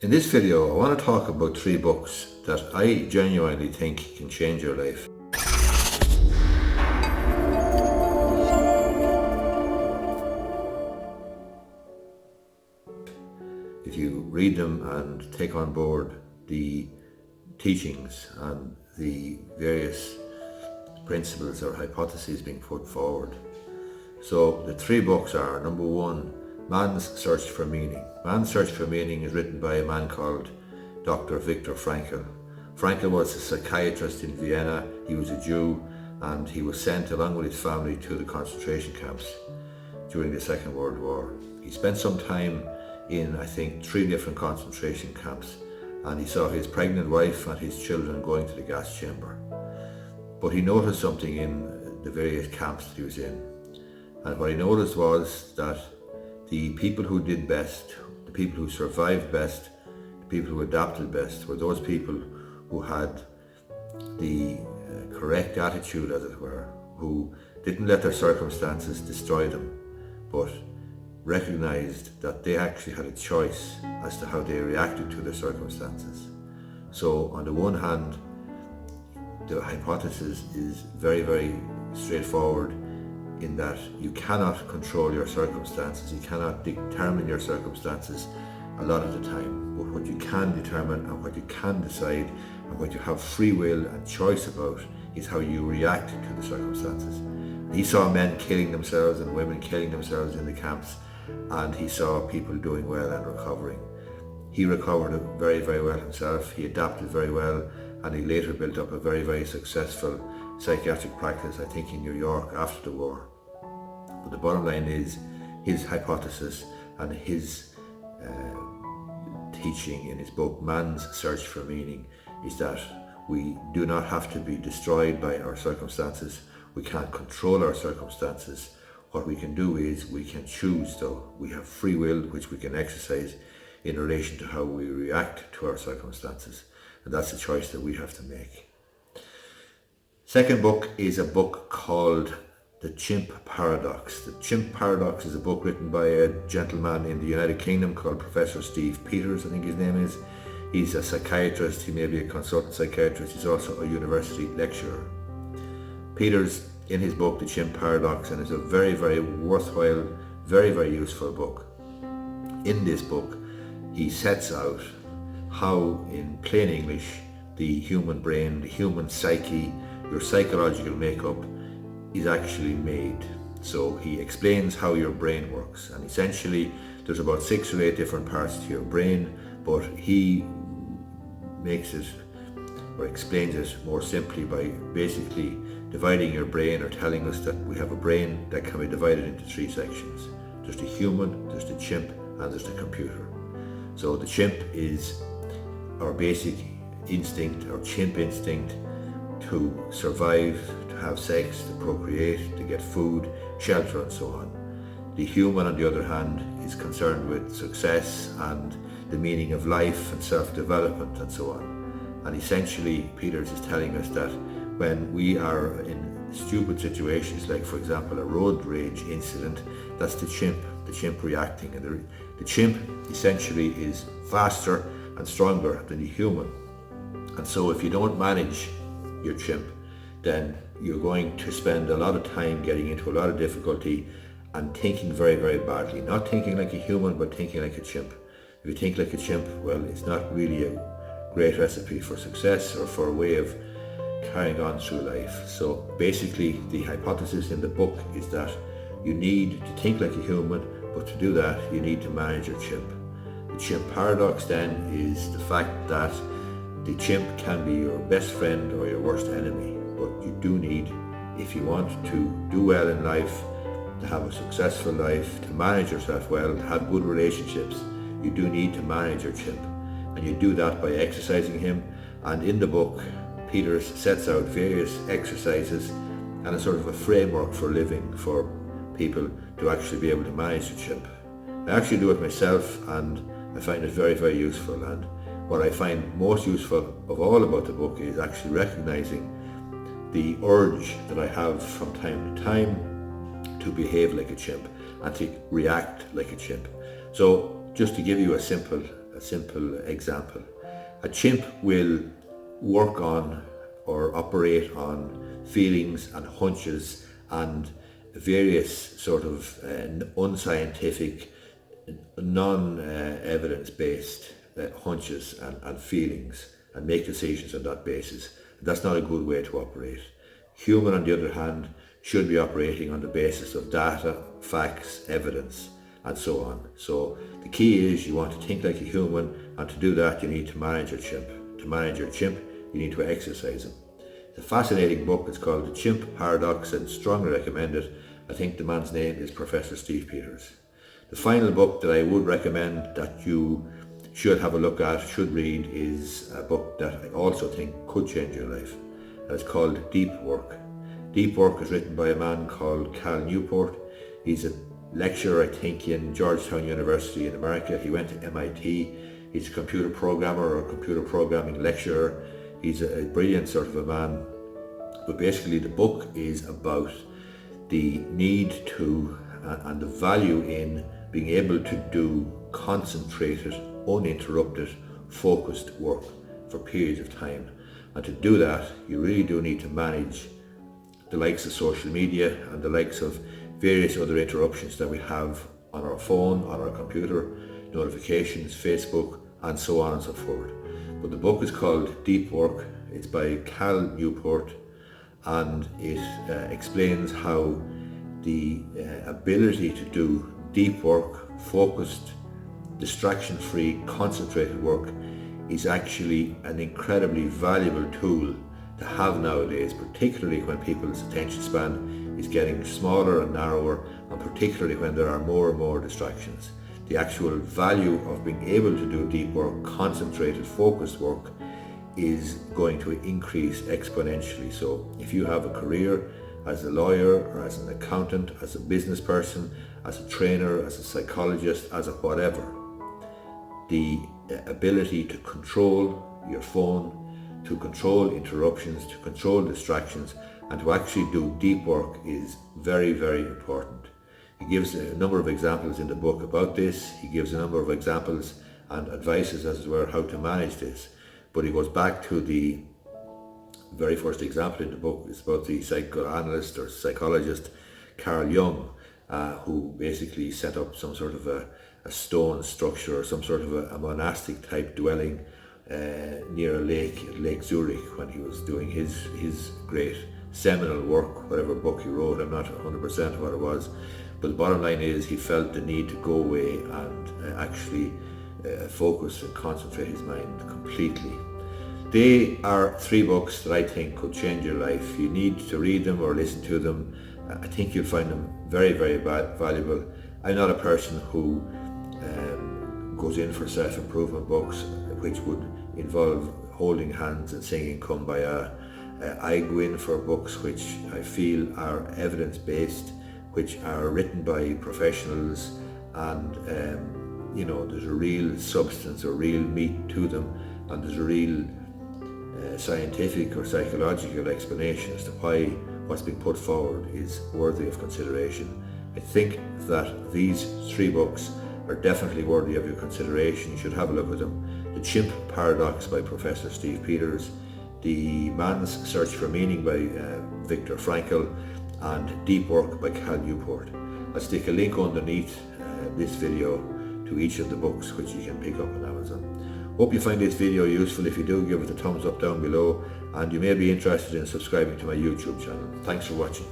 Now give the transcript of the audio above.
In this video, I want to talk about 3 books that I genuinely think can change your life. If you read them and take on board the teachings and the various principles or hypotheses being put forward. So the 3 books are, number 1, Man's Search for Meaning. Man's Search for Meaning is written by a man called Dr. Viktor Frankl. Frankl was a psychiatrist in Vienna. He was a Jew and he was sent along with his family to the concentration camps during the Second World War. He spent some time in, I think, 3 different concentration camps, and he saw his pregnant wife and his children going to the gas chamber. But he noticed something in the various camps that he was in. And what he noticed was that the people who did best, the people who survived best, the people who adapted best, were those people who had the correct attitude, as it were, who didn't let their circumstances destroy them, but recognized that they actually had a choice as to how they reacted to their circumstances. So on the one hand, the hypothesis is very, very straightforward in that you cannot control your circumstances, you cannot determine your circumstances a lot of the time, but what you can determine and what you can decide and what you have free will and choice about is how you react to the circumstances. He saw men killing themselves and women killing themselves in the camps, and he saw people doing well and recovering. He recovered very, very well himself, he adapted very well, and he later built up a very, very successful psychiatric practice, I think in New York after the war. But the bottom line is, his hypothesis and his teaching in his book, Man's Search for Meaning, is that we do not have to be destroyed by our circumstances. We can't control our circumstances. What we can do is we can choose, though. We have free will which we can exercise in relation to how we react to our circumstances. And that's a choice that we have to make. Second book is a book called The Chimp Paradox. The Chimp Paradox is a book written by a gentleman in the United Kingdom called Professor Steve Peters, I think his name is. He's a psychiatrist, he may be a consultant psychiatrist, he's also a university lecturer. Peters, in his book The Chimp Paradox, and it's a very, very worthwhile, very, very useful book. In this book, he sets out how, in plain English, the human brain, the human psyche, your psychological makeup is actually made. So he explains how your brain works, and essentially there's about 6 or 8 different parts to your brain, but he makes it or explains it more simply by basically dividing your brain, or telling us that we have a brain that can be divided into 3 sections. There's the human, there's the chimp, and there's the computer. So the chimp is our basic instinct, our chimp instinct to survive, to have sex, to procreate, to get food, shelter, and so on. The human, on the other hand, is concerned with success and the meaning of life and self-development and so on. And essentially, Peters is telling us that when we are in stupid situations, like for example a road rage incident, that's the chimp reacting. And the chimp essentially is faster and stronger than the human. And so if you don't manage your chimp, then you're going to spend a lot of time getting into a lot of difficulty and thinking very, very badly. Not thinking like a human, but thinking like a chimp. If you think like a chimp, well, it's not really a great recipe for success or for a way of carrying on through life. So basically, the hypothesis in the book is that you need to think like a human, but to do that, you need to manage your chimp. The chimp paradox then is the fact that the chimp can be your best friend or your worst enemy, but you do need, if you want to do well in life, to have a successful life, to manage yourself well, to have good relationships, you do need to manage your chimp. And you do that by exercising him. And in the book, Peters sets out various exercises and a sort of a framework for living for people to actually be able to manage the chimp. I actually do it myself, and I find it very, very useful. And what I find most useful of all about the book is actually recognizing the urge that I have from time to time to behave like a chimp and to react like a chimp. So just to give you a simple simple example. A chimp will work on or operate on feelings and hunches and various sort of unscientific, non-evidence based hunches and feelings, and make decisions on that basis. That's not a good way to operate. Human, on the other hand, should be operating on the basis of data, facts, evidence, and so on. So the key is you want to think like a human, and to do that you need to manage your chimp. To manage your chimp, you need to exercise him. It's a fascinating book. It's called The Chimp Paradox, and strongly recommend it. I think the man's name is Professor Steve Peters. The final book that I would recommend that you should have a look at, should read, is a book that I also think could change your life. And it's called Deep Work. Deep Work is written by a man called Cal Newport. He's a lecturer, I think, in Georgetown University in America. He went to MIT. He's a computer programmer or computer programming lecturer. He's a brilliant sort of a man. But basically the book is about the need to and the value in being able to do concentrated, uninterrupted, focused work for periods of time. And to do that, you really do need to manage the likes of social media and the likes of various other interruptions that we have on our phone, on our computer, notifications, Facebook, and so on and so forth. But the book is called Deep Work. It's by Cal Newport, and it explains how the ability to do deep work, focused, distraction-free, concentrated work is actually an incredibly valuable tool to have nowadays, particularly when people's attention span is getting smaller and narrower, and particularly when there are more and more distractions. The actual value of being able to do deep work, concentrated, focused work is going to increase exponentially. So if you have a career as a lawyer or as an accountant, as a business person, as a trainer, as a psychologist, as a whatever, the ability to control your phone, to control interruptions, to control distractions, and to actually do deep work is very, very important. He gives a number of examples in the book about this. He gives a number of examples and advices as to how to manage this. But he goes back to the very first example in the book. It's about the psychoanalyst or psychologist Carl Jung, who basically set up some sort of a stone structure or some sort of a monastic type dwelling near a lake at Lake Zurich when he was doing his great seminal work, whatever book he wrote. I'm not 100% what it was, but the bottom line is he felt the need to go away and actually focus and concentrate his mind completely. They are 3 books that I think could change your life. You need to read them or listen to them. I think you'll find them very, very valuable. I'm not a person who goes in for self-improvement books which would involve holding hands and singing Kumbaya. I go in for books which I feel are evidence-based, which are written by professionals, and there's a real substance or real meat to them, and there's a real scientific or psychological explanation as to why what's being put forward is worthy of consideration. I think that these 3 books are definitely worthy of your consideration. You should have a look at them. The Chimp Paradox by Professor Steve Peters, The Man's Search for Meaning by Viktor Frankl, and Deep Work by Cal Newport. I'll stick a link underneath this video to each of the books which you can pick up on Amazon. Hope you find this video useful. If you do, give it a thumbs up down below, and you may be interested in subscribing to my YouTube channel. Thanks for watching.